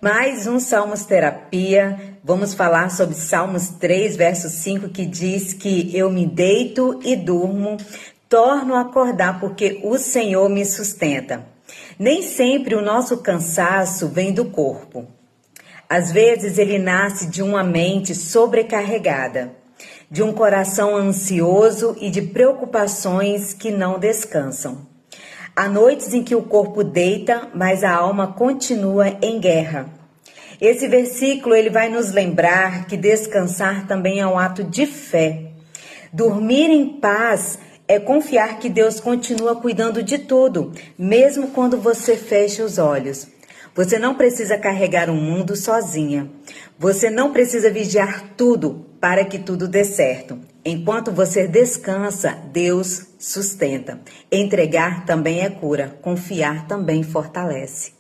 Mais um Salmos Terapia. Vamos falar sobre Salmos 3, verso 5, que diz que eu me deito e durmo, torno a acordar porque o Senhor me sustenta. Nem sempre o nosso cansaço vem do corpo. Às vezes ele nasce de uma mente sobrecarregada, de um coração ansioso e de preocupações que não descansam. Há noites em que o corpo deita, mas a alma continua em guerra. Esse versículo ele vai nos lembrar que descansar também é um ato de fé. Dormir em paz é confiar que Deus continua cuidando de tudo, mesmo quando você fecha os olhos. Você não precisa carregar o mundo sozinha. Você não precisa vigiar tudo para que tudo dê certo. Enquanto você descansa, Deus sustenta. Entregar também é cura. Confiar também fortalece.